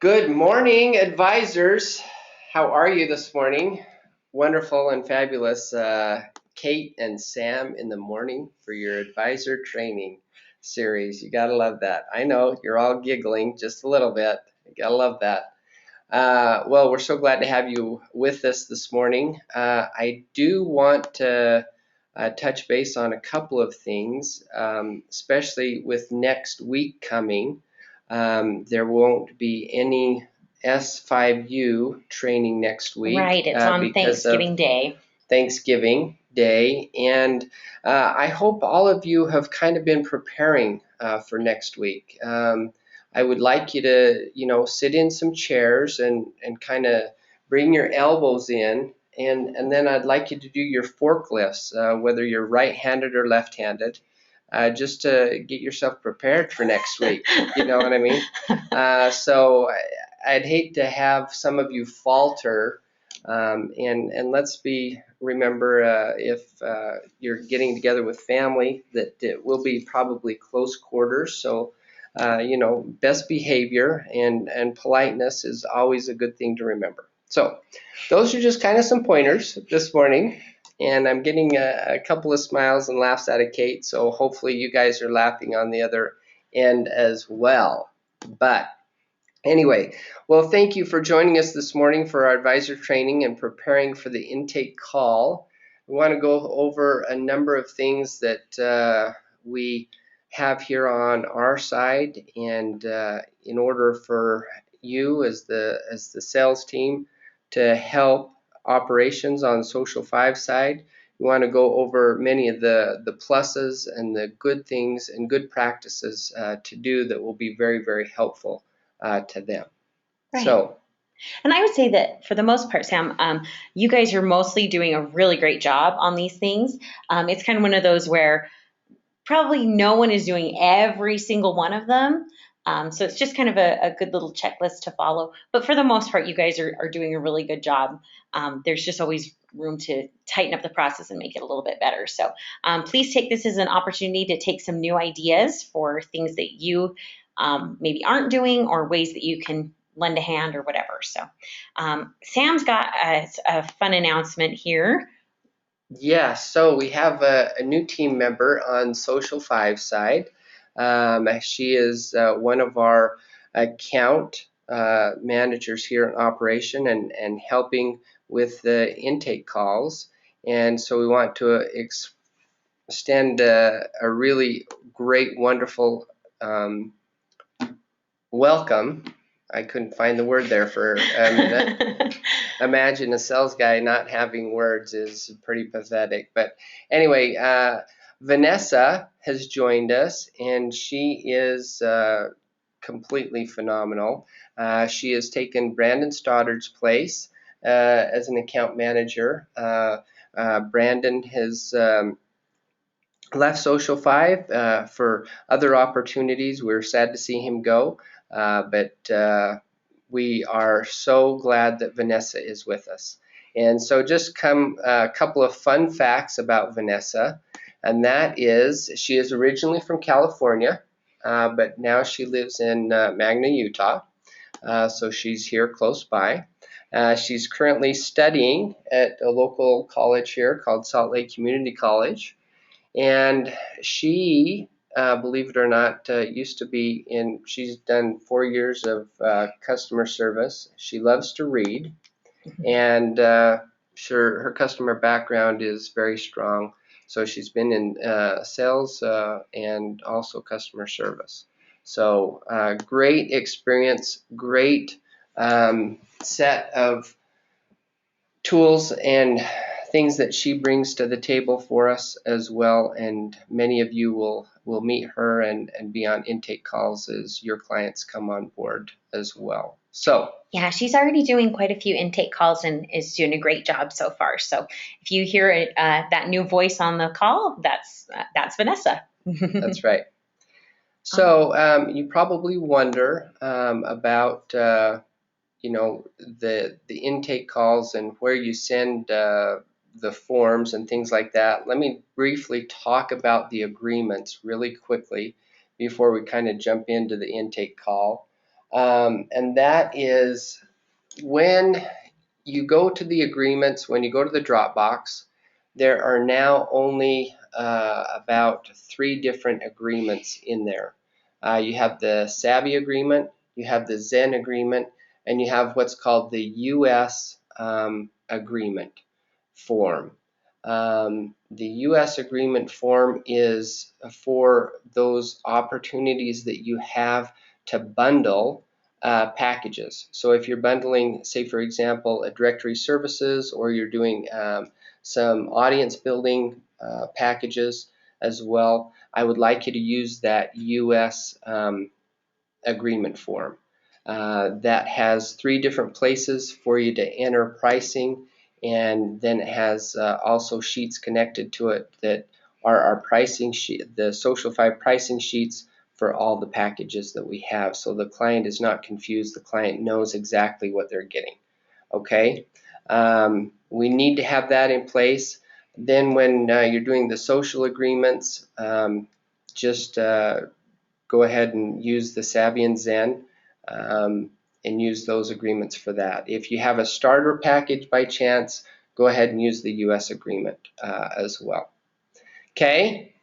Good morning, advisors. How are you this morning? Wonderful and fabulous, Kate and Sam in the morning for your advisor training series. You gotta love that. I know you're all giggling just a little bit. You gotta love that. Well, we're so glad to have you with us this morning. I do want to touch base on a couple of things, especially with next week coming. There won't be any S5U training next week Right, it's on because of Thanksgiving Day. Thanksgiving Day. And I hope all of you have kind of been preparing for next week. I would like you to, sit in some chairs and kind of bring your elbows in. And then I'd like you to do your forklifts, whether you're right-handed or left-handed, just to get yourself prepared for next week. You know what I mean? So I'd hate to have some of you falter. And let's remember if you're getting together with family that it will be probably close quarters. So, best behavior and politeness is always a good thing to remember. So those are just kind of some pointers this morning. And I'm getting a couple of smiles and laughs out of Kate. So hopefully you guys are laughing on the other end as well. But anyway, well, thank you for joining us this morning for our advisor training and preparing for the intake call. We want to go over a number of things that we have here on our side, and in order for you as the sales team to help operations on Social 5 side, we want to go over many of the pluses and the good things and good practices to do that will be very, very helpful to them. Right. So, And I would say that for the most part, Sam, you guys are mostly doing a really great job on these things. It's kind of one of those where probably no one is doing every single one of them. So it's just kind of a good little checklist to follow. But for the most part, you guys are doing a really good job. There's just always room to tighten up the process and make it a little bit better. So please take this as an opportunity to take some new ideas for things that you maybe aren't doing or ways that you can lend a hand or whatever. So Sam's got a fun announcement here. yeah, so we have a new team member on Social 5 side. She is one of our account managers here in operation and helping with the intake calls. And so we want to extend a really great, wonderful welcome. I couldn't find the word there for a minute. Imagine a sales guy not having words is pretty pathetic. But anyway, Vanessa has joined us, and she is completely phenomenal. She has taken Brandon Stoddard's place as an account manager. Brandon has left Social 5 for other opportunities. We're sad to see him go, but we are so glad that Vanessa is with us. And so just a couple of fun facts about Vanessa, and that is she is originally from California, but now she lives in Magna, Utah. So she's here close by. She's currently studying at a local college here called Salt Lake Community College. And she, believe it or not, used to be she's done 4 years of customer service. She loves to read, and her customer background is very strong. So she's been in sales and also customer service. So great experience, great set of tools and things that she brings to the table for us as well, and many of you will meet her and be on intake calls as your clients come on board as well. So yeah, she's already doing quite a few intake calls and is doing a great job so far. So if you hear that new voice on the call, that's Vanessa. That's right. So you probably wonder about the intake calls and where you send the forms and things like that. Let me briefly talk about the agreements really quickly before we kind of jump into the intake call. And that is when you go to the agreements, when you go to the Dropbox, there are now only about 3 different agreements in there. You have the Savvy agreement, you have the Zen agreement, and you have what's called the US agreement form. The US agreement form is for those opportunities that you have to bundle packages. So if you're bundling, say for example, a directory services, or you're doing some audience building packages as well, I would like you to use that US agreement form. That has 3 different places for you to enter pricing, and then it has also sheets connected to it that are our pricing sheet, the Social5 pricing sheets for all the packages that we have. So the client is not confused. The client knows exactly what they're getting. Okay, we need to have that in place. Then when you're doing the social agreements, just go ahead and use the Savvy and Zen and use those agreements for that. If you have a starter package by chance, go ahead and use the US agreement as well. Okay,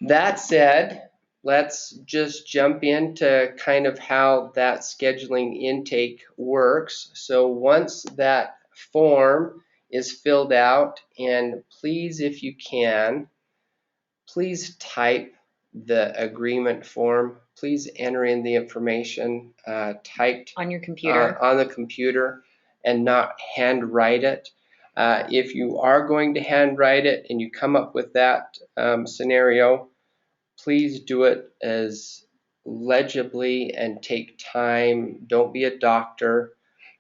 that said, let's just jump into kind of how that scheduling intake works. So once that form is filled out, and please, if you can, please type the agreement form. Please enter in the information typed On your computer. on the computer and not handwrite it. If you are going to handwrite it and you come up with that scenario, please do it as legibly and take time. Don't be a doctor.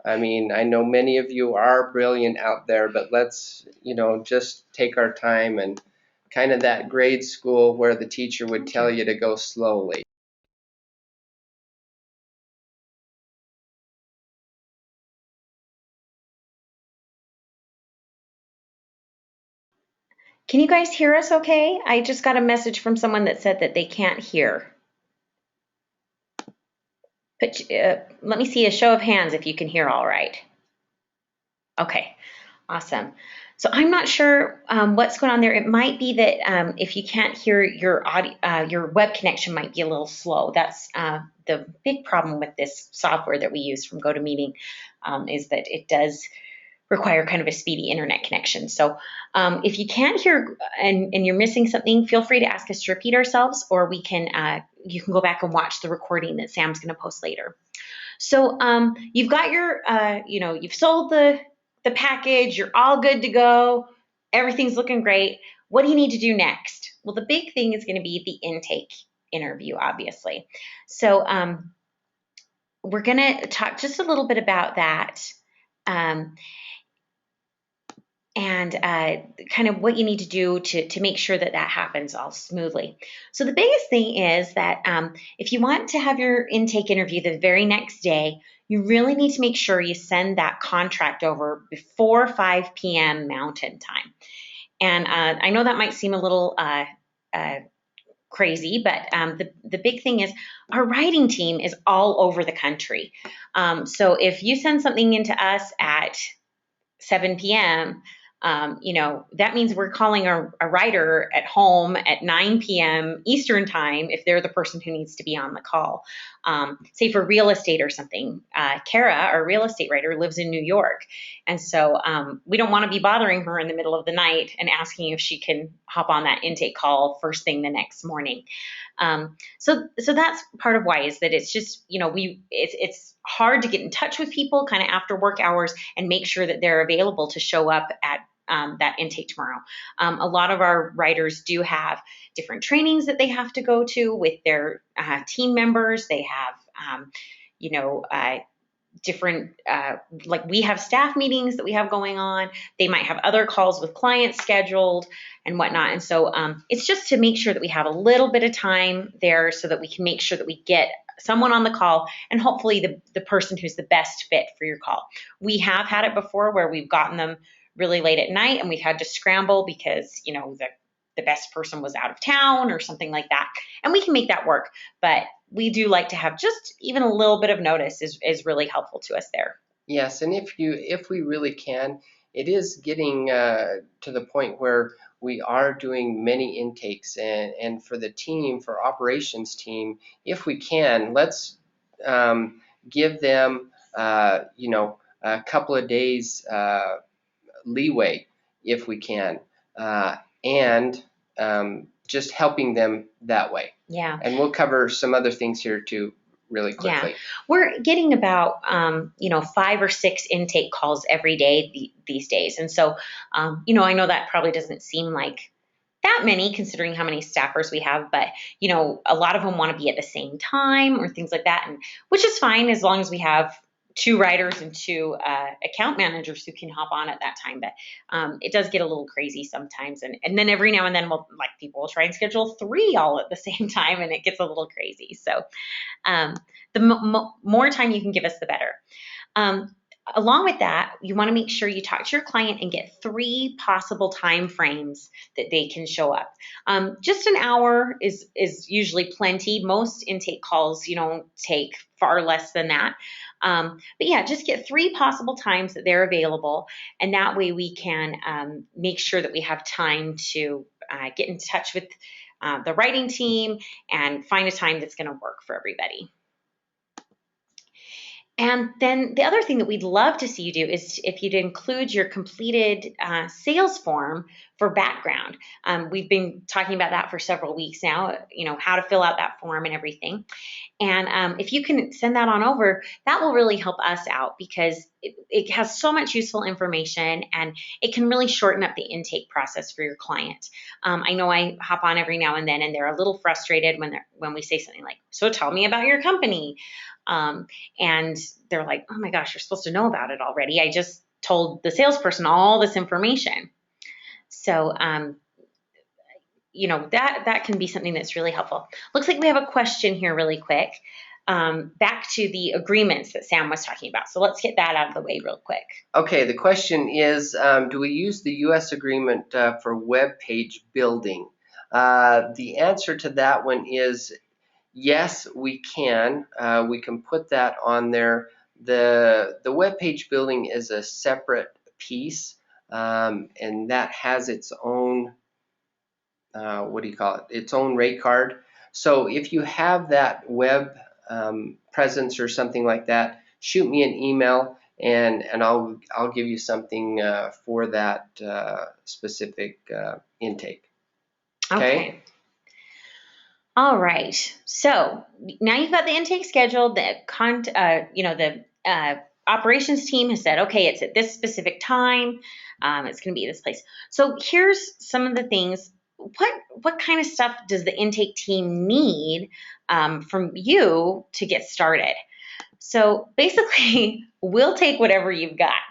I mean, I know many of you are brilliant out there, but let's, just take our time, and kind of that grade school where the teacher would tell you to go slowly. Can you guys hear us okay? I just got a message from someone that said that they can't hear. Let me see a show of hands if you can hear all right. Okay, awesome. So I'm not sure what's going on there. It might be that if you can't hear your audio, your web connection might be a little slow. That's the big problem with this software that we use from GoToMeeting, is that it does require kind of a speedy internet connection. So if you can't hear and you're missing something, feel free to ask us to repeat ourselves, or you can go back and watch the recording that Sam's going to post later. So you've got your, you've sold the package, you're all good to go, everything's looking great. What do you need to do next? Well, the big thing is going to be the intake interview, obviously. So we're going to talk just a little bit about that. And kind of what you need to do to make sure that happens all smoothly. So the biggest thing is that if you want to have your intake interview the very next day, you really need to make sure you send that contract over before 5 p.m. Mountain Time. And I know that might seem a little crazy, but the big thing is our writing team is all over the country. So if you send something into us at 7 p.m., that means we're calling a writer at home at 9 p.m. Eastern time if they're the person who needs to be on the call. Say for real estate or something, Kara, our real estate writer, lives in New York. And so we don't want to be bothering her in the middle of the night and asking if she can hop on that intake call first thing the next morning. So that's part of why, is that it's just, it's hard to get in touch with people kind of after work hours and make sure that they're available to show up at that intake tomorrow. A lot of our writers do have different trainings that they have to go to with their team members. They have, different, like we have staff meetings that we have going on. They might have other calls with clients scheduled and whatnot. And so it's just to make sure that we have a little bit of time there so that we can make sure that we get someone on the call, and hopefully the person who's the best fit for your call. We have had it before where we've gotten them really late at night and we've had to scramble because, the best person was out of town or something like that. And we can make that work. But we do like to have just even a little bit of notice is really helpful to us there. Yes, and if we really can, it is getting to the point where we are doing many intakes, and for the team, for operations team, if we can, let's give them a couple of days leeway if we can, and just helping them that way. Yeah. And we'll cover some other things here too really quickly. Yeah, we're getting about 5 or 6 intake calls every day these days, and so I know that probably doesn't seem like that many considering how many staffers we have, but a lot of them want to be at the same time or things like that, and which is fine as long as we have 2 writers and 2 account managers who can hop on at that time. But it does get a little crazy sometimes, and then every now and then people will try and schedule 3 all at the same time, and it gets a little crazy. So the more time you can give us, the better. Along with that, you want to make sure you talk to your client and get 3 possible time frames that they can show up. Just an hour is usually plenty. Most intake calls, take far less than that. But yeah, just get 3 possible times that they're available, and that way we can make sure that we have time to get in touch with the writing team and find a time that's going to work for everybody. And then the other thing that we'd love to see you do is if you'd include your completed sales form for background. We've been talking about that for several weeks now, how to fill out that form and everything. And if you can send that on over, that will really help us out because it has so much useful information, and it can really shorten up the intake process for your client. I know I hop on every now and then, and they're a little frustrated when we say something like, "So tell me about your company." And they're like, "Oh my gosh, you're supposed to know about it already. I just told the salesperson all this information." So, that can be something that's really helpful. Looks like we have a question here really quick. Back to the agreements that Sam was talking about. So let's get that out of the way real quick. Okay, the question is, do we use the U.S. agreement for web page building? The answer to that one is yes, we can. We can put that on there. The web page building is a separate piece, and that has its own, its own rate card. So if you have that web presence or something like that, shoot me an email, and I'll give you something for that specific intake. Okay. All right. So now you've got the intake scheduled. The operations team has said, okay, it's at this specific time. It's going to be this place. So here's some of the things. What kind of stuff does the intake team need from you to get started? So basically, we'll take whatever you've got.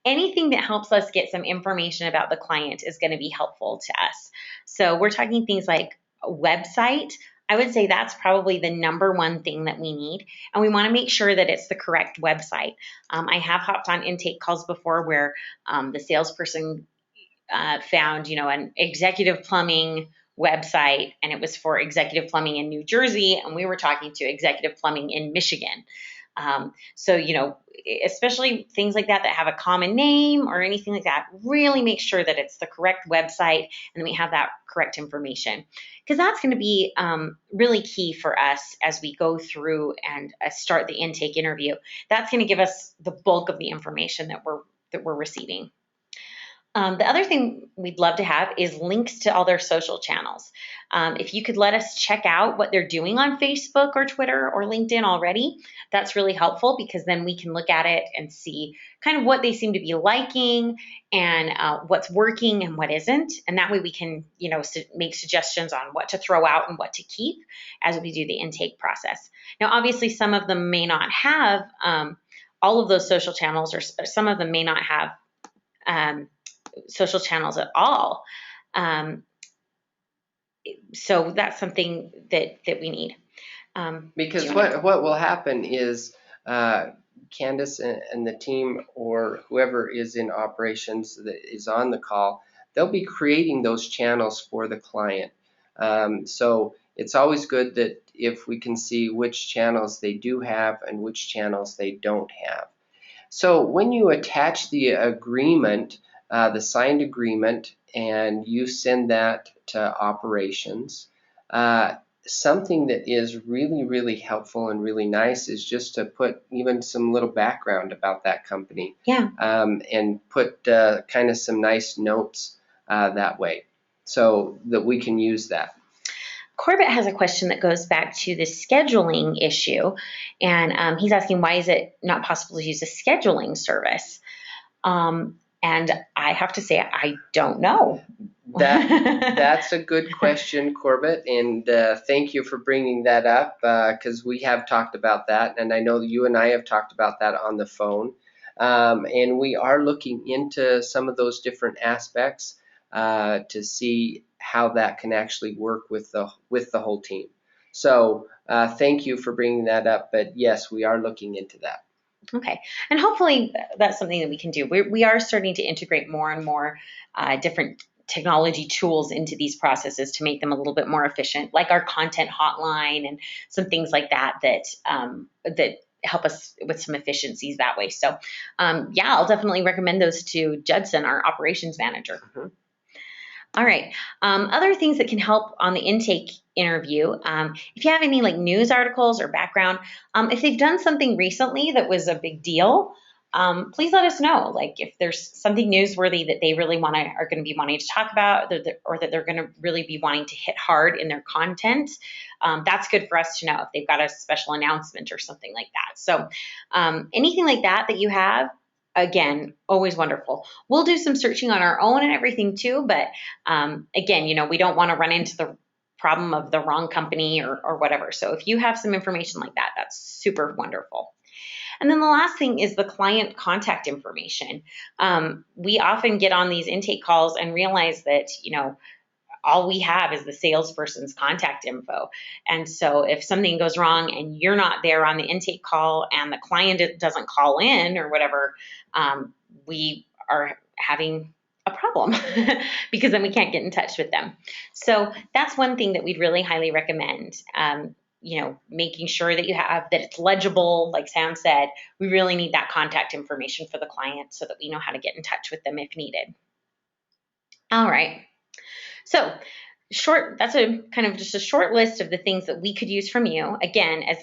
Anything that helps us get some information about the client is going to be helpful to us. So we're talking things like a website. I would say that's probably the number one thing that we need. And we want to make sure that it's the correct website. I have hopped on intake calls before where the salesperson found, an executive plumbing website, and it was for executive plumbing in New Jersey, and we were talking to executive plumbing in Michigan. So, especially things like that have a common name or anything like that, really make sure that it's the correct website and that we have that correct information. Because that's going to be really key for us as we go through and start the intake interview. That's going to give us the bulk of the information that we're receiving. The other thing we'd love to have is links to all their social channels. If you could let us check out what they're doing on Facebook or Twitter or LinkedIn already, that's really helpful because then we can look at it and see kind of what they seem to be liking and what's working and what isn't. And that way we can, make suggestions on what to throw out and what to keep as we do the intake process. Now, obviously, some of them may not have all of those social channels, or some of them may not have social channels at all. So that's something that we need. Because what will happen is Candace and the team or whoever is in operations that is on the call, they'll be creating those channels for the client. So it's always good that if we can see which channels they do have and which channels they don't have. So when you attach the agreement, the signed agreement, and you send that to operations, something that is really, really helpful and really nice is just to put even some little background about that company. Yeah. And put kind of some nice notes that way so that we can use that. Corbett has a question that goes back to the scheduling issue, and he's asking, why is it not possible to use a scheduling service? And I have to say, I don't know. That's a good question, Corbett, and thank you for bringing that up because we have talked about that, and I know you and I have talked about that on the phone, and we are looking into some of those different aspects to see how that can actually work with the whole team. So thank you for bringing that up, but yes, we are looking into that. Okay, and hopefully that's something that we can do. We are starting to integrate more and more different technology tools into these processes to make them a little bit more efficient, like our content hotline and some things like that that help us with some efficiencies that way. So yeah, I'll definitely recommend those to Judson, our operations manager. Mm-hmm. All right. Other things that can help on the intake interview, if you have any like news articles or background, if they've done something recently that was a big deal, please let us know. Like if there's something newsworthy that they really are going to be wanting to talk about, or that they're going to really be wanting to hit hard in their content, that's good for us to know if they've got a special announcement or something like that. So anything like that you have, again, always wonderful. We'll do some searching on our own and everything too, but again, we don't want to run into the problem of the wrong company or whatever. So if you have some information like that, that's super wonderful. And then the last thing is the client contact information. We often get on these intake calls and realize that, all we have is the salesperson's contact info. And so if something goes wrong and you're not there on the intake call and the client doesn't call in or whatever, we are having a problem because then we can't get in touch with them. So that's one thing that we'd really highly recommend. Making sure that that it's legible, like Sam said, we really need that contact information for the client so that we know how to get in touch with them if needed. All right. So that's a kind of just a short list of the things that we could use from you. Again, as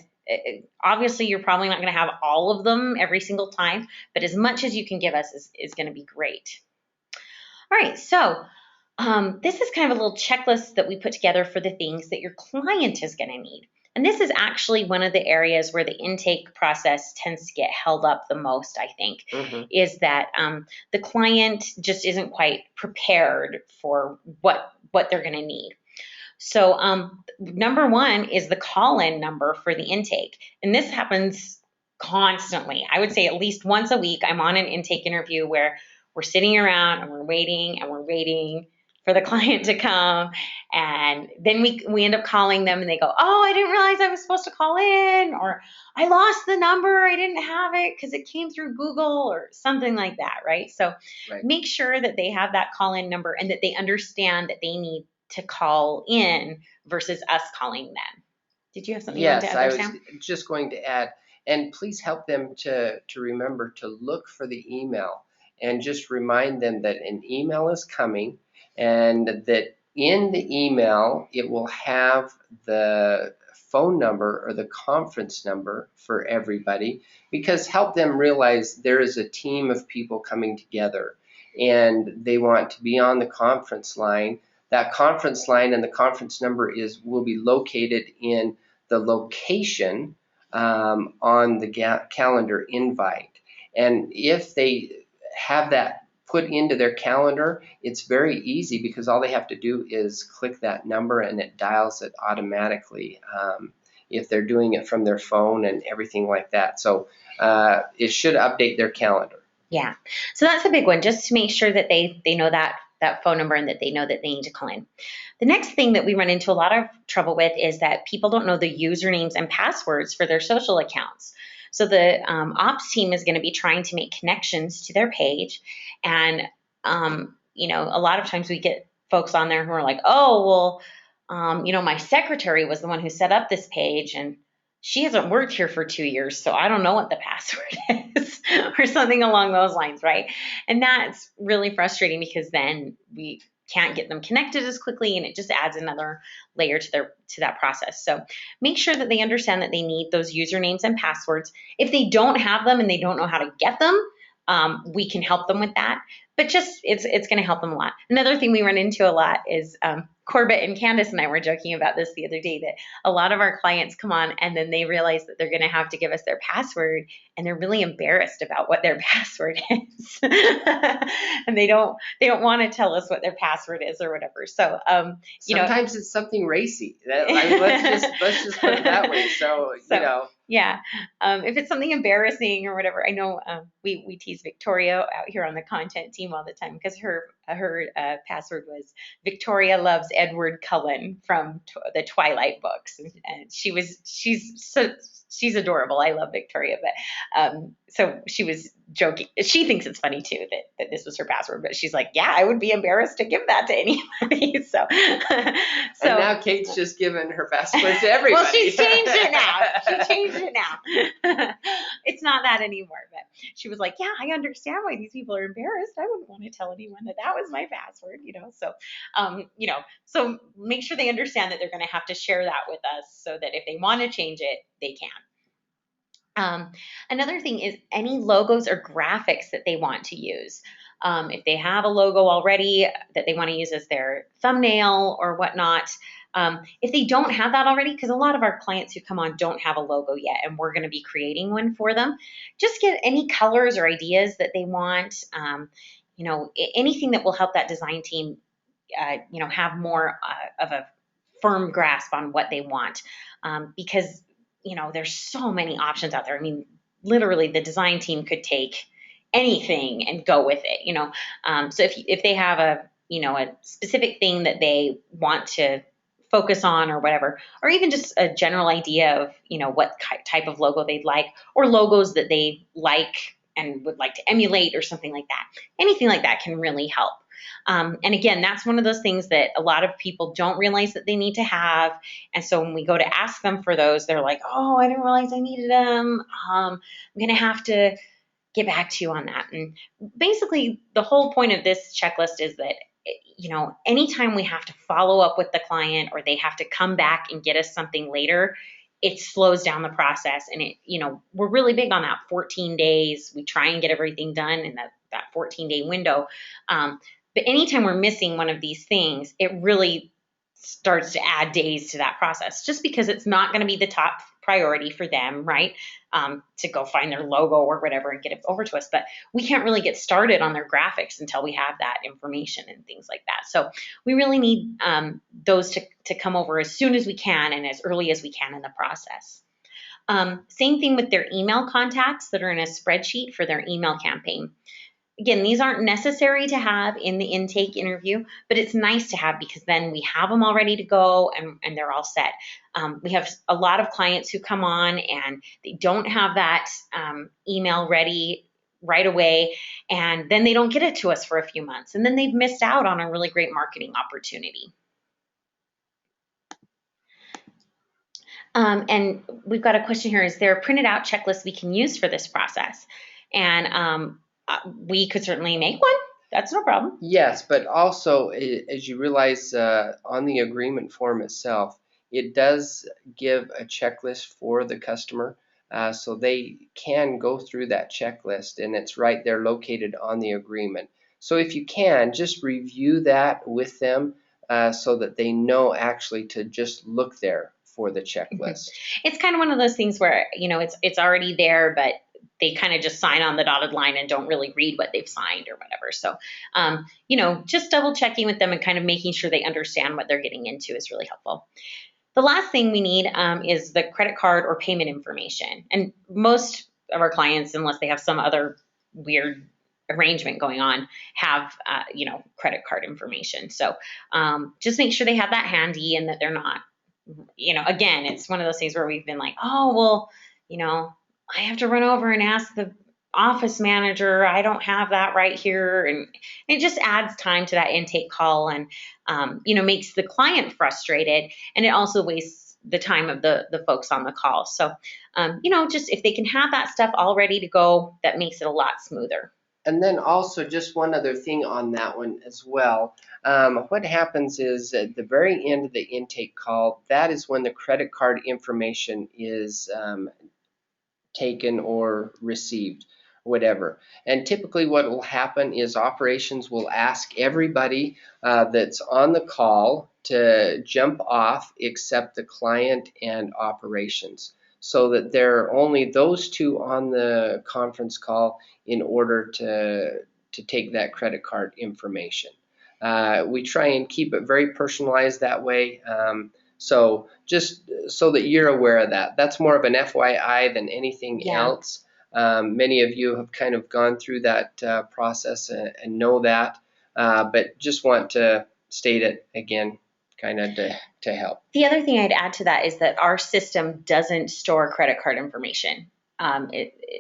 obviously you're probably not going to have all of them every single time, but as much as you can give us is going to be great. All right, so this is kind of a little checklist that we put together for the things that your client is going to need. And this is actually one of the areas where the intake process tends to get held up the most, I think, is that the client just isn't quite prepared for what they're going to need. So number one is the call-in number for the intake. And this happens constantly. I would say at least once a week, I'm on an intake interview where we're sitting around and we're waiting for the client to come, and then we end up calling them and they go, oh, I didn't realize I was supposed to call in, or I lost the number, I didn't have it because it came through Google or something like that, right? So make sure that they have that call-in number and that they understand that they need to call in versus us calling them. Did you have something you wanted to add there, Sam? I was just going to add, and please help them to remember to look for the email and just remind them that an email is coming, and that in the email it will have the phone number or the conference number for everybody, because help them realize there is a team of people coming together and they want to be on the conference line. That conference line and the conference number will be located in the location on the calendar invite. And if they have that put into their calendar, it's very easy because all they have to do is click that number and it dials it automatically if they're doing it from their phone and everything like that. So it should update their calendar. Yeah, so that's a big one, just to make sure that they know that phone number and that they know that they need to call in. The next thing that we run into a lot of trouble with is that people don't know the usernames and passwords for their social accounts. So the ops team is going to be trying to make connections to their page. And, a lot of times we get folks on there who are like, oh, well, My secretary was the one who set up this page, and she hasn't worked here for 2 years, so I don't know what the password is, or something along those lines, right? And that's really frustrating because then we can't get them connected as quickly, and it just adds another layer to that process. So make sure that they understand that they need those usernames and passwords. If they don't have them and they don't know how to get them, we can help them with that. But just it's going to help them a lot. Another thing we run into a lot is Corbett and Candace and I were joking about this the other day, that a lot of our clients come on and then they realize that they're going to have to give us their password, and they're really embarrassed about what their password is. And they don't want to tell us what their password is or whatever. So sometimes it's something racy. Let's just put it that way. So yeah. If it's something embarrassing or whatever, I know we tease Victoria out here on the content team all the time because her password was Victoria loves Edward Cullen from the Twilight books, and she's adorable. I love Victoria, but so she was joking. She thinks it's funny too that this was her password, but she's like, yeah, I would be embarrassed to give that to anybody. So and now Kate's just given her password to everybody. Well, she's changed it now. It's not that anymore, but she was like, yeah, I understand why these people are embarrassed. I wouldn't want to tell anyone that was my password, so so make sure they understand that they're going to have to share that with us so that if they want to change it, they can. Another thing is any logos or graphics that they want to use. If they have a logo already that they want to use as their thumbnail or whatnot, if they don't have that already, because a lot of our clients who come on don't have a logo yet, and we're going to be creating one for them, just get any colors or ideas that they want, anything that will help that design team, have more of a firm grasp on what they want, because there's so many options out there. I mean, literally the design team could take anything and go with it, so if they have a specific thing that they want to focus on or whatever, or even just a general idea of, what type of logo they'd like, or logos that they like and would like to emulate or something like that. Anything like that can really help. And again, that's one of those things that a lot of people don't realize that they need to have. And so when we go to ask them for those, they're like, oh, I didn't realize I needed them. I'm going to have to get back to you on that. And basically, the whole point of this checklist is that, anytime we have to follow up with the client or they have to come back and get us something later, it slows down the process. And we're really big on that 14 days. We try and get everything done in that 14-day window. But anytime we're missing one of these things, it really starts to add days to that process, just because it's not going to be the top priority for them, right? To go find their logo or whatever and get it over to us. But we can't really get started on their graphics until we have that information and things like that. So we really need those to come over as soon as we can and as early as we can in the process. Same thing with their email contacts that are in a spreadsheet for their email campaign. Again, these aren't necessary to have in the intake interview, but it's nice to have because then we have them all ready to go and they're all set. We have a lot of clients who come on and they don't have that email ready right away, and then they don't get it to us for a few months, and then they've missed out on a really great marketing opportunity. And we've got a question here. Is there a printed out checklist we can use for this process? And we could certainly make one. That's no problem. Yes, but also, as you realize, on the agreement form itself, it does give a checklist for the customer, so they can go through that checklist, and it's right there located on the agreement. So if you can, just review that with them so that they know actually to just look there for the checklist. It's kind of one of those things where, it's already there, but they kind of just sign on the dotted line and don't really read what they've signed or whatever. So, just double checking with them and kind of making sure they understand what they're getting into is really helpful. The last thing we need is the credit card or payment information. And most of our clients, unless they have some other weird arrangement going on, have, credit card information. So just make sure they have that handy and that they're not, again, it's one of those things where we've been like, oh, well, I have to run over and ask the office manager, I don't have that right here. And it just adds time to that intake call and, makes the client frustrated. And it also wastes the time of the folks on the call. So, just if they can have that stuff all ready to go, that makes it a lot smoother. And then also just one other thing on that one as well. What happens is at the very end of the intake call, that is when the credit card information is taken or received, whatever. And typically what will happen is operations will ask everybody that's on the call to jump off except the client and operations, so that there are only those two on the conference call in order to take that credit card information. We try and keep it very personalized that way. So just so that you're aware of that. That's more of an FYI than anything else. Many of you have kind of gone through that process and know that, but just want to state it again, kind of to help. The other thing I'd add to that is that our system doesn't store credit card information.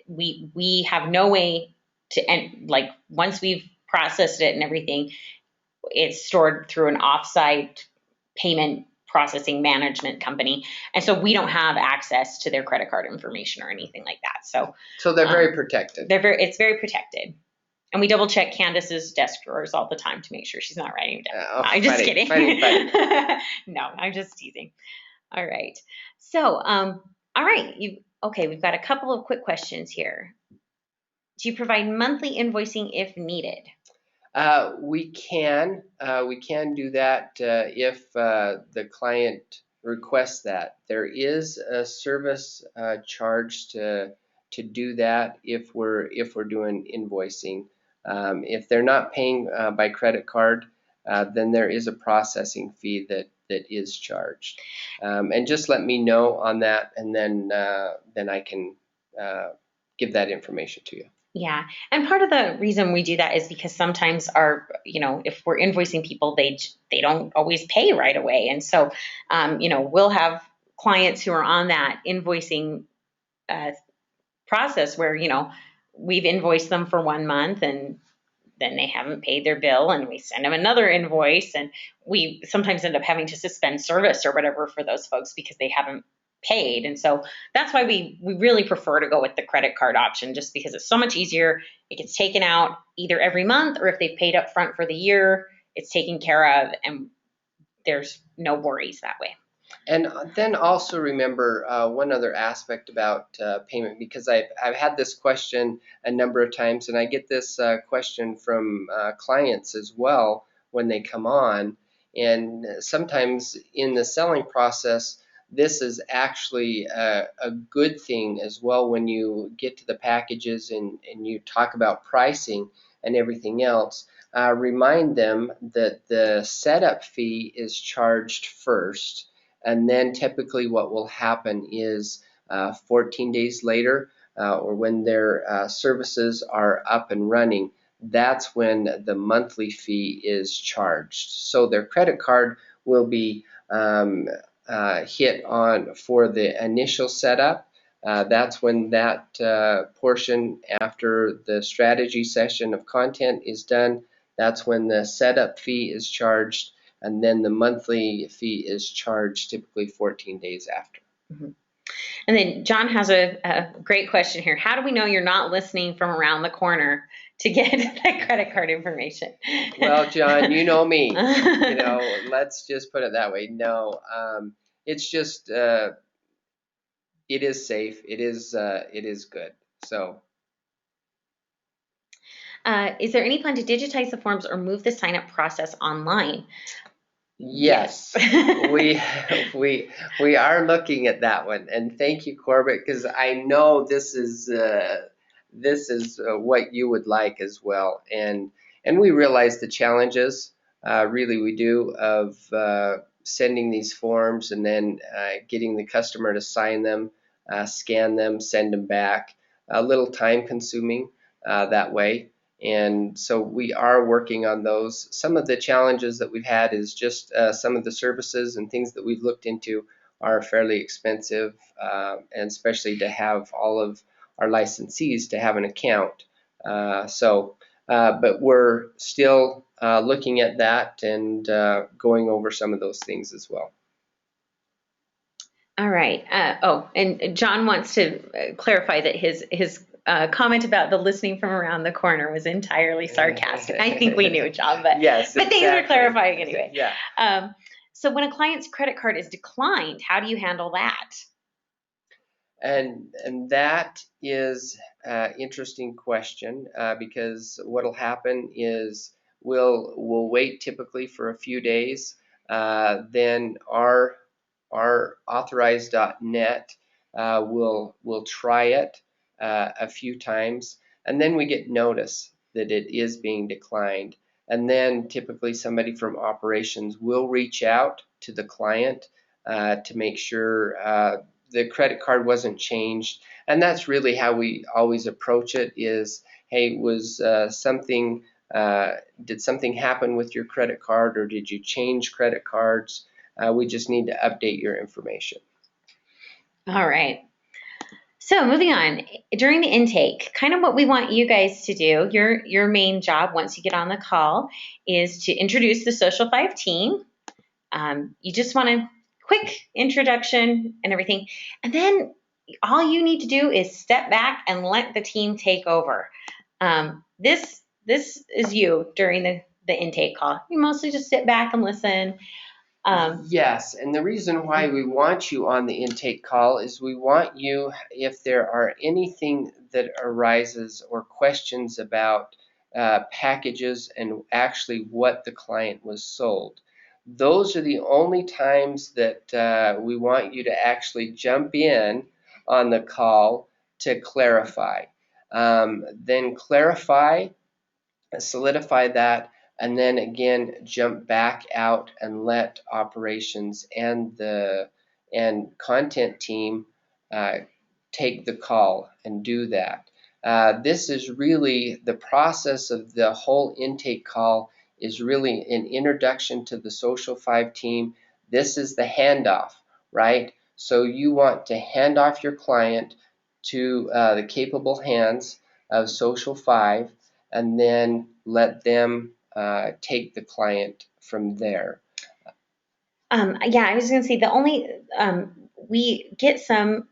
We have no way to, and like once we've processed it and everything, it's stored through an offsite payment processing management company. And so we don't have access to their credit card information or anything like that. So they're very protected. It's very protected. And we double check Candace's desk drawers all the time to make sure she's not writing down. I'm just kidding. Funny. No, I'm just teasing. All right. So, all right. We've got a couple of quick questions here. Do you provide monthly invoicing if needed? We can do that if the client requests that. There is a service charge to do that if we're doing invoicing. If they're not paying by credit card, then there is a processing fee that is charged. And just let me know on that, and then I can give that information to you. Yeah. And part of the reason we do that is because sometimes if we're invoicing people, they don't always pay right away. And so, we'll have clients who are on that invoicing process where, we've invoiced them for 1 month and then they haven't paid their bill and we send them another invoice, and we sometimes end up having to suspend service or whatever for those folks because they haven't paid. And so that's why we really prefer to go with the credit card option, just because it's so much easier. It gets taken out either every month, or if they've paid up front for the year, it's taken care of and there's no worries that way. And then also remember one other aspect about payment, because I've had this question a number of times, and I get this question from clients as well when they come on. And sometimes in the selling process, this is actually a good thing as well when you get to the packages and you talk about pricing and everything else. Remind them that the setup fee is charged first, and then typically what will happen is 14 days later, or when their services are up and running, that's when the monthly fee is charged. So their credit card will be hit on for the initial setup. That's when that portion after the strategy session of content is done. That's when the setup fee is charged, and then the monthly fee is charged typically 14 days after. Mm-hmm. And then John has a great question here. How do we know you're not listening from around the corner to get that credit card information? Well, John, you know me. Let's just put it that way. No, it's just it is safe. It is good. So. Is there any plan to digitize the forms or move the sign-up process online? Yes, we are looking at that one, and thank you, Corbett, because I know this is what you would like as well, and we realize the challenges, really we do, of sending these forms and then getting the customer to sign them, scan them, send them back. A little time consuming that way. And so we are working on those. Some of the challenges that we've had is just some of the services and things that we've looked into are fairly expensive, and especially to have all our licensees to have an account. But we're still looking at that and going over some of those things as well. All right. And John wants to clarify that his comment about the listening from around the corner was entirely sarcastic. I think we knew, John, but yes, but thanks for clarifying anyway. Yeah. So when a client's credit card is declined, how do you handle that? And that is an interesting question because what'll happen is we'll wait typically for a few days. Then our authorized.net will try it a few times, and then we get notice that it is being declined. And then typically somebody from operations will reach out to the client to make sure the credit card wasn't changed. And that's really how we always approach it is, hey, was did something happen with your credit card, or did you change credit cards? We just need to update your information. All right. So moving on, during the intake, kind of what we want you guys to do, your main job once you get on the call is to introduce the Social 5 team. You just want a quick introduction and everything. And then all you need to do is step back and let the team take over. This is you during the intake call. You mostly just sit back and listen. Yes, and the reason why we want you on the intake call is we want you, if there are anything that arises or questions about packages and actually what the client was sold. Those are the only times that we want you to actually jump in on the call to clarify. Then clarify, solidify that, and then again jump back out and let operations and content team take the call and do that. This is really the process of the whole intake call is really an introduction to the Social 5 team. This is the handoff, right? So you want to hand off your client to the capable hands of Social 5 and then let them take the client from there. Yeah, I was going to say the only we get some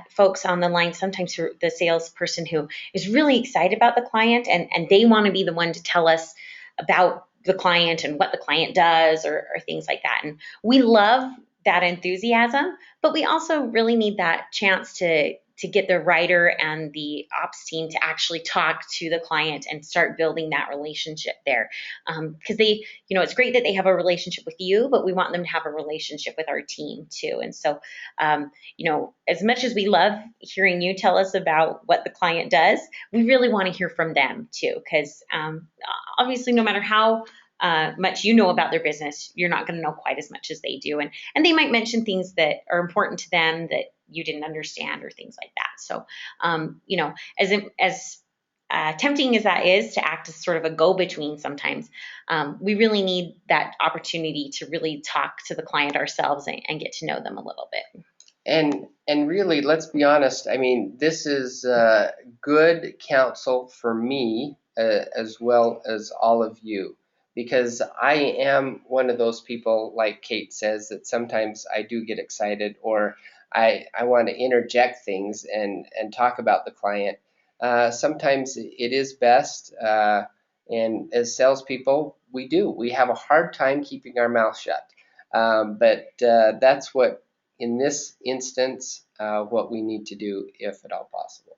folks on the line sometimes through the salesperson who is really excited about the client and they want to be the one to tell us about the client and what the client does or things like that. And we love that enthusiasm, but we also really need that chance to get the writer and the ops team to actually talk to the client and start building that relationship there. Because it's great that they have a relationship with you, but we want them to have a relationship with our team too. And so, as much as we love hearing you tell us about what the client does, we really want to hear from them too. Because obviously, no matter how much you know about their business, you're not going to know quite as much as they do. And they might mention things that are important to them that you didn't understand or things like that. So, as tempting as that is to act as sort of a go-between sometimes, we really need that opportunity to really talk to the client ourselves and get to know them a little bit. And really, let's be honest. I mean, this is good counsel for me as well as all of you, because I am one of those people, like Kate says, that sometimes I do get excited or I want to interject things and talk about the client. Sometimes it is best, and as salespeople, we have a hard time keeping our mouth shut. But that's what, in this instance, what we need to do, if at all possible.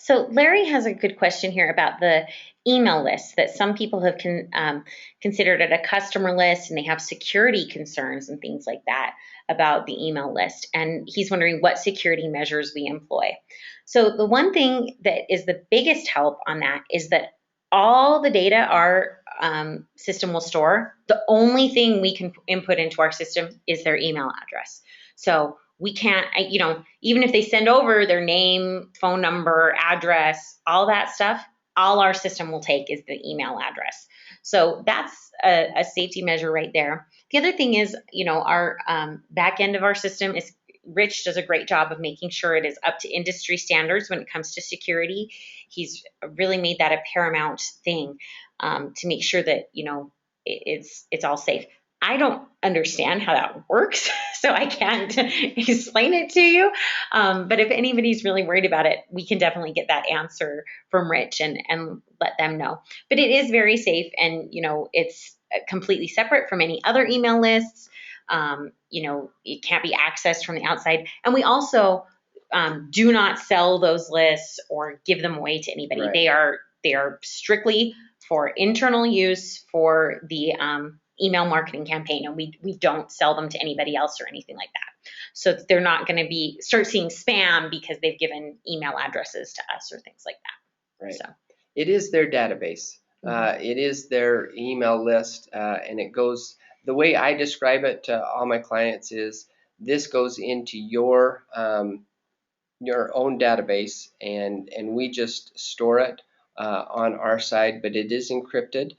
So Larry has a good question here about the email list that some people have considered it a customer list, and they have security concerns and things like that about the email list. And he's wondering what security measures we employ. So the one thing that is the biggest help on that is that all the data our system will store, the only thing we can input into our system is their email address. So we can't, even if they send over their name, phone number, address, all that stuff, all our system will take is the email address. So that's a safety measure right there. The other thing is, our back end of our system is Rich does a great job of making sure it is up to industry standards when it comes to security. He's really made that a paramount thing, to make sure that, it's all safe. I don't understand how that works, so I can't explain it to you. But if anybody's really worried about it, we can definitely get that answer from Rich and let them know. But it is very safe, and it's completely separate from any other email lists. It can't be accessed from the outside, and we also do not sell those lists or give them away to anybody. Right. They are strictly for internal use for the email marketing campaign, and we don't sell them to anybody else or anything like that. So they're not going to start seeing spam because they've given email addresses to us or things like that. Right. So it is their database. It is their email list, and it goes. The way I describe it to all my clients is this goes into your own database, and we just store it on our side, but it is encrypted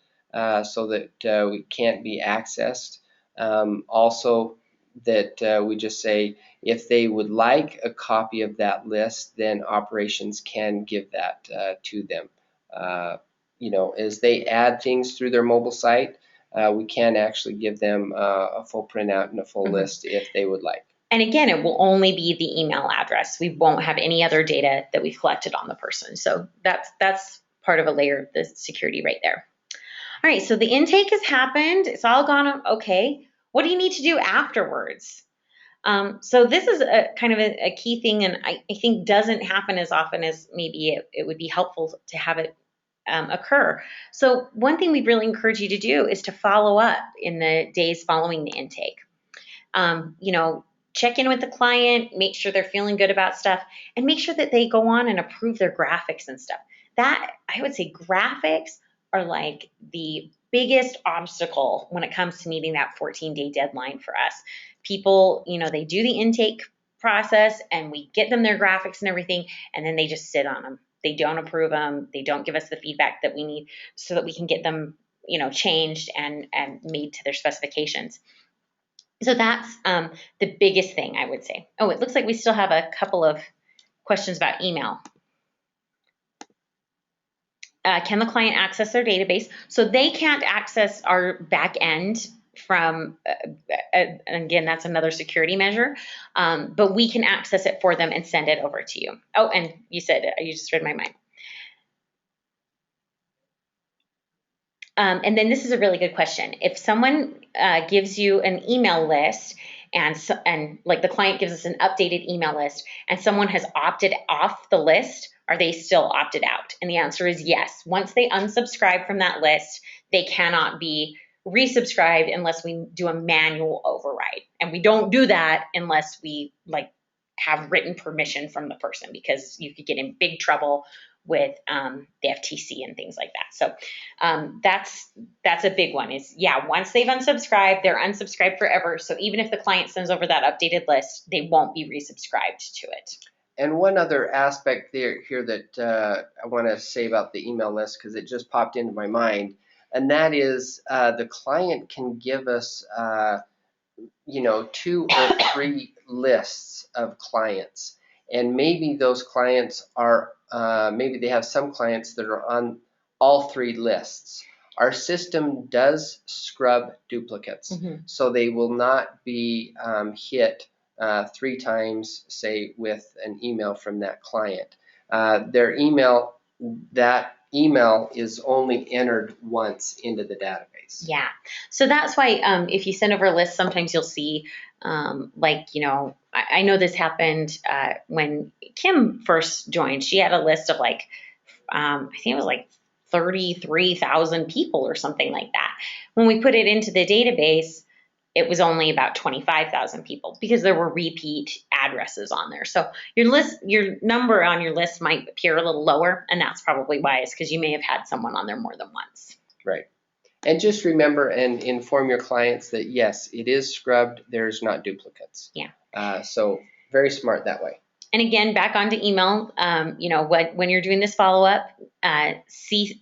so that we can't be accessed. Also, that we just say if they would like a copy of that list, then operations can give that to them. As they add things through their mobile site, we can actually give them a full printout and a full list if they would like. And again, it will only be the email address. We won't have any other data that we've collected on the person. So that's part of a layer of the security right there. All right, so the intake has happened. It's all gone okay. What do you need to do afterwards? So this is a kind of a key thing, and I think doesn't happen as often as maybe it would be helpful to have it occur. So one thing we really encourage you to do is to follow up in the days following the intake. Check in with the client, make sure they're feeling good about stuff, and make sure that they go on and approve their graphics and stuff. That, I would say, graphics are like the biggest obstacle when it comes to meeting that 14-day deadline for us. People, they do the intake process and we get them their graphics and everything, and then they just sit on them. They don't approve them. They don't give us the feedback that we need so that we can get them, changed and made to their specifications. So that's the biggest thing, I would say. Oh, it looks like we still have a couple of questions about email. Can the client access their database? So they can't access our back end from, again, that's another security measure, but we can access it for them and send it over to you. Oh, and you just read my mind. And then this is a really good question. If someone gives you an email list and like the client gives us an updated email list and someone has opted off the list, are they still opted out? And the answer is yes. Once they unsubscribe from that list, they cannot be resubscribed unless we do a manual override. And we don't do that unless we have written permission from the person, because you could get in big trouble with the FTC and things like that. So that's a big one is, once they've unsubscribed, they're unsubscribed forever. So even if the client sends over that updated list, they won't be resubscribed to it. And one other aspect here that I want to say about the email list, because it just popped into my mind, and that is the client can give us 2 or 3 lists of clients. And maybe those clients are, maybe they have some clients that are on all 3 lists. Our system does scrub duplicates, so they will not be hit 3 times, say, with an email from that client. That email is only entered once into the database. Yeah, so that's why if you send over a list, sometimes you'll see I know this happened when Kim first joined. She had a list of I think it was 33,000 people or something like that. When we put it into the database, it was only about 25,000 people because there were repeat addresses on there. So your number on your list might appear a little lower, and that's probably why. It's because you may have had someone on there more than once. Right. And just remember and inform your clients that, yes, it is scrubbed. There's not duplicates. Yeah. So very smart that way. And again, back onto email, when you're doing this follow-up, see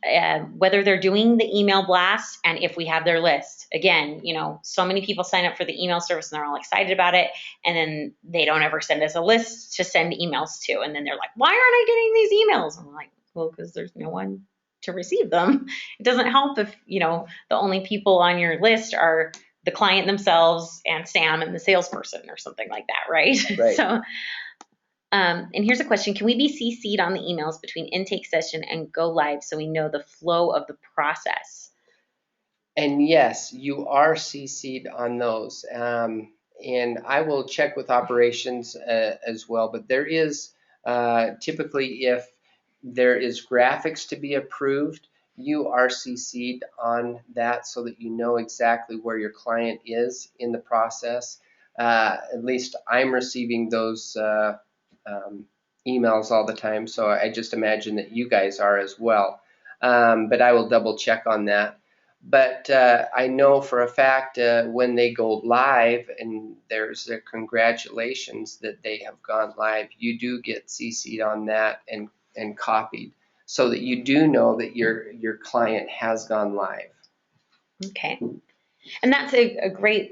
whether they're doing the email blast and if we have their list. Again, so many people sign up for the email service and they're all excited about it, and then they don't ever send us a list to send emails to. And then they're like, why aren't I getting these emails? And I'm like, well, because there's no one to receive them. It doesn't help if, the only people on your list are the client themselves and Sam and the salesperson or something like that, right? Right. So, and here's a question. Can we be CC'd on the emails between intake session and go live so we know the flow of the process? And yes, you are CC'd on those. And I will check with operations as well. But there is typically, if there is graphics to be approved, you are CC'd on that so that you know exactly where your client is in the process. At least I'm receiving those emails all the time, so I just imagine that you guys are as well. But I will double check on that. But I know for a fact when they go live and there's a congratulations that they have gone live, you do get CC'd on that and copied so that you do know that your client has gone live. Okay. And that's a great,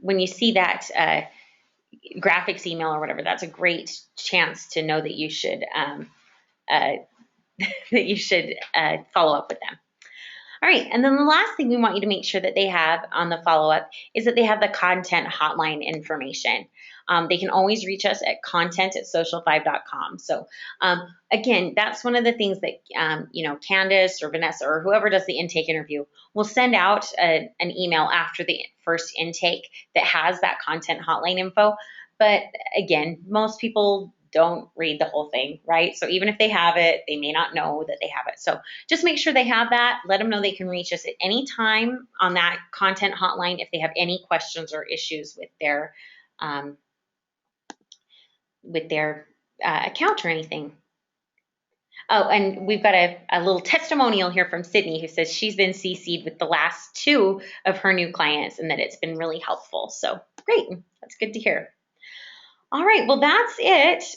when you see that graphics email or whatever, that's a great chance to know that you should follow up with them. All right, and then the last thing we want you to make sure that they have on the follow-up is that they have the content hotline information. They can always reach us at content@social5.com. So again, that's one of the things that Candace or Vanessa or whoever does the intake interview will send out an email after the first intake that has that content hotline info. But again, most people don't read the whole thing, right? So even if they have it, they may not know that they have it. So just make sure they have that. Let them know they can reach us at any time on that content hotline if they have any questions or issues with their account or anything. Oh, and we've got a little testimonial here from Sydney who says she's been CC'd with the last 2 of her new clients and that it's been really helpful. So great, that's good to hear. All right, well, that's it.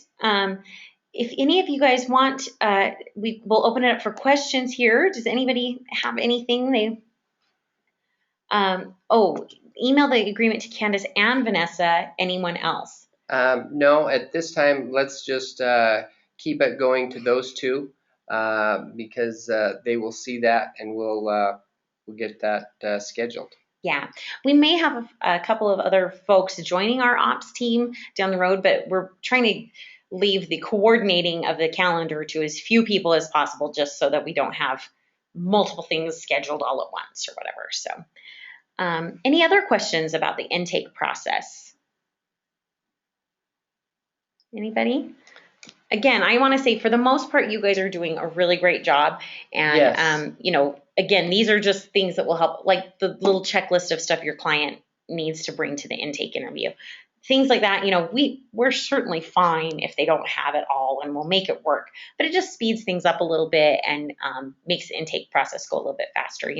If any of you guys want, we will open it up for questions here. Does anybody have anything they, email the agreement to Candace and Vanessa, anyone else? No, at this time, let's just keep it going to those 2 because they will see that and we'll get that scheduled. Yeah, we may have a couple of other folks joining our ops team down the road, but we're trying to leave the coordinating of the calendar to as few people as possible, just so that we don't have multiple things scheduled all at once or whatever. So, any other questions about the intake process? Anybody? Again, I want to say for the most part, you guys are doing a really great job. And, Yes. Again, these are just things that will help, like the little checklist of stuff your client needs to bring to the intake interview. Things like that, we're certainly fine if they don't have it all and we'll make it work. But it just speeds things up a little bit and makes the intake process go a little bit faster.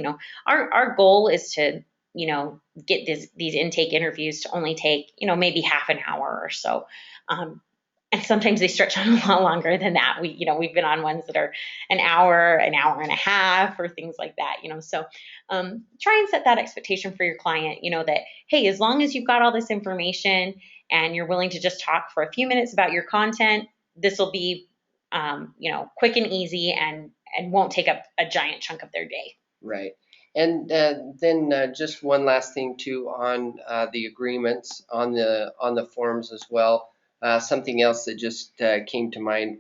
Our goal is to, get these intake interviews to only take, maybe half an hour or so. And sometimes they stretch on a lot longer than that. We've been on ones that are an hour and a half, or things like that. So try and set that expectation for your client. That hey, as long as you've got all this information and you're willing to just talk for a few minutes about your content, this will be quick and easy and won't take up a giant chunk of their day. Right. And then just one last thing too on the agreements on the forms as well. Something else that just came to mind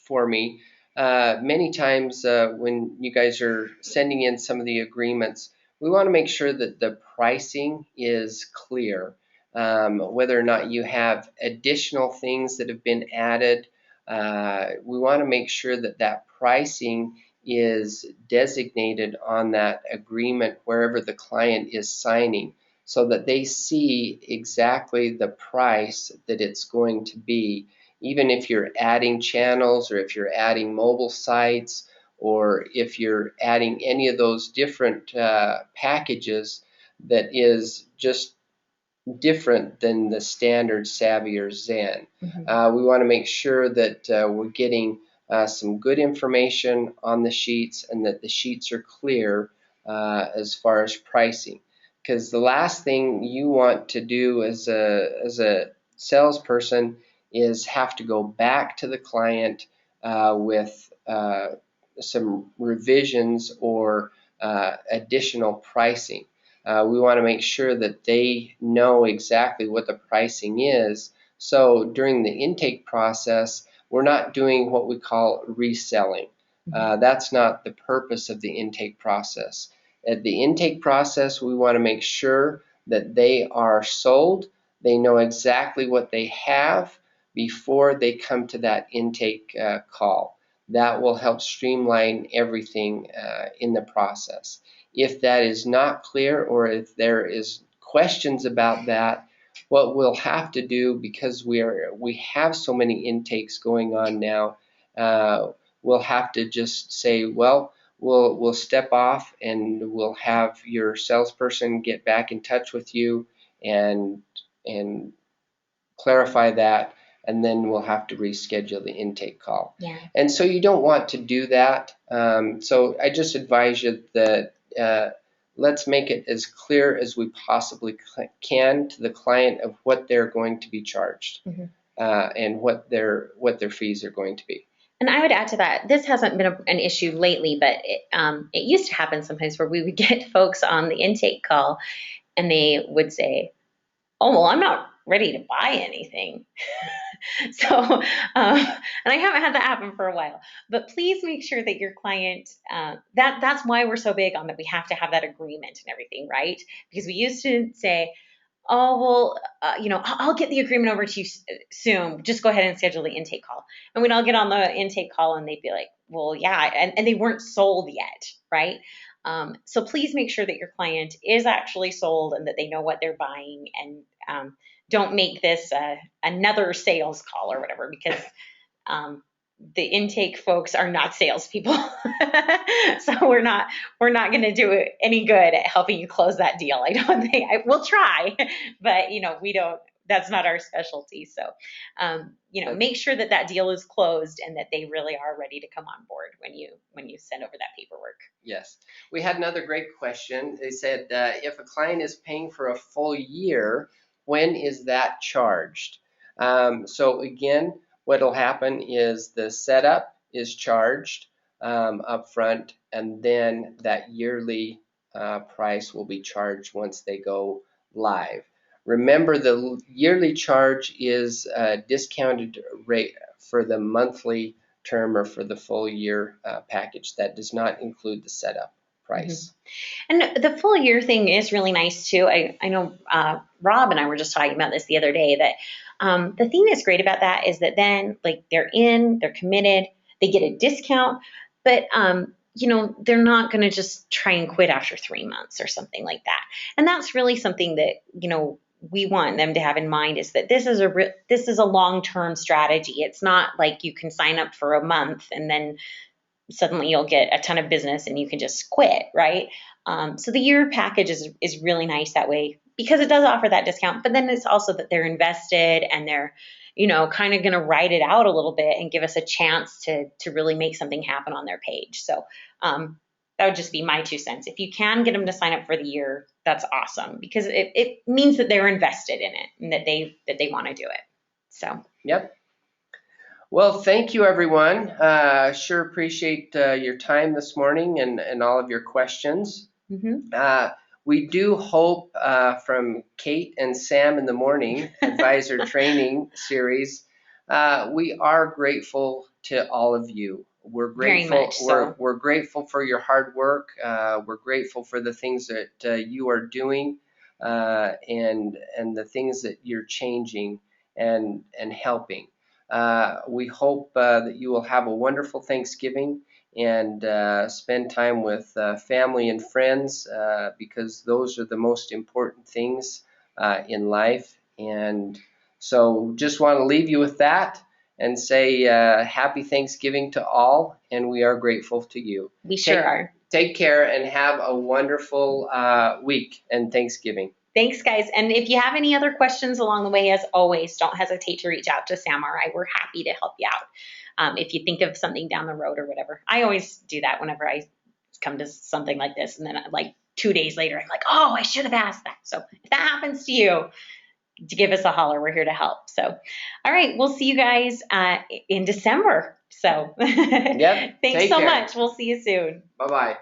for me. Many times when you guys are sending in some of the agreements, we want to make sure that the pricing is clear. Whether or not you have additional things that have been added, we want to make sure that that pricing is designated on that agreement wherever the client is signing, so that they see exactly the price that it's going to be, even if you're adding channels or if you're adding mobile sites or if you're adding any of those different packages that is just different than the standard Savvy or Zen. Mhm. We want to make sure that we're getting some good information on the sheets and that the sheets are clear as far as pricing. Because the last thing you want to do as a salesperson is have to go back to the client with some revisions or additional pricing. We want to make sure that they know exactly what the pricing is. So during the intake process, we're not doing what we call reselling. That's not the purpose of the intake process. At the intake process, we want to make sure that they are sold, they know exactly what they have before they come to that intake call. That will help streamline everything in the process. If that is not clear, or if there is questions about that, what we'll have to do, because we have so many intakes going on now, we'll have to just say, well, we'll step off and we'll have your salesperson get back in touch with you and clarify that, and then we'll have to reschedule the intake call. Yeah. And so you don't want to do that. So I just advise you that let's make it as clear as we possibly can to the client of what they're going to be charged and what their fees are going to be. And I would add to that, this hasn't been an issue lately, but it used to happen sometimes where we would get folks on the intake call and they would say, oh, well, I'm not ready to buy anything. So, and I haven't had that happen for a while, but please make sure that your client, that's why we're so big on that. We have to have that agreement and everything, right? Because we used to say, oh, well, I'll get the agreement over to you soon. Just go ahead and schedule the intake call. And we'd all get on the intake call and they'd be like, well, yeah. And they weren't sold yet, right? So please make sure that your client is actually sold and that they know what they're buying, and don't make this another sales call or whatever, because the intake folks are not salespeople. So we're not going to do any good at helping you close that deal. I don't think we'll try, but we don't. That's not our specialty. So, make sure that deal is closed and that they really are ready to come on board when you send over that paperwork. Yes. We had another great question. They said, if a client is paying for a full year, when is that charged? So again, what will happen is the setup is charged up front, and then that yearly price will be charged once they go live. Remember, the yearly charge is a discounted rate for the monthly term or for the full year package. That does not include the setup price. And the full year thing is really nice too. I know Rob and I were just talking about this the other day, that the thing that's great about that is that then, like, they're committed, they get a discount, but they're not going to just try and quit after 3 months or something like that. And that's really something that we want them to have in mind, is that this is a long-term strategy. It's not like you can sign up for a month and then suddenly you'll get a ton of business and you can just quit, right? So the year package is really nice that way, because it does offer that discount, but then it's also that they're invested and they're, kind of going to ride it out a little bit and give us a chance to really make something happen on their page. So that would just be my 2 cents. If you can get them to sign up for the year, that's awesome, because it means that they're invested in it and that they want to do it. So. Yep. Well, thank you, everyone. Sure appreciate your time this morning and all of your questions. We do hope from Kate and Sam in the Morning Advisor Training Series, we are grateful to all of you. We're grateful. Very much so. We're grateful for your hard work. We're grateful for the things that you are doing and the things that you're changing and helping. We hope that you will have a wonderful Thanksgiving and spend time with family and friends, because those are the most important things in life. And so just want to leave you with that and say happy Thanksgiving to all, and we are grateful to you. We sure are. Take care and have a wonderful week and Thanksgiving. Thanks, guys. And if you have any other questions along the way, as always, don't hesitate to reach out to Sam or I. We're happy to help you out. If you think of something down the road or whatever. I always do that whenever I come to something like this. And then like 2 days later, I'm like, oh, I should have asked that. So if that happens to you, to give us a holler. We're here to help. So, all right, we'll see you guys in December. So Yep. thanks Take so care. much. We'll see you soon. Bye-bye.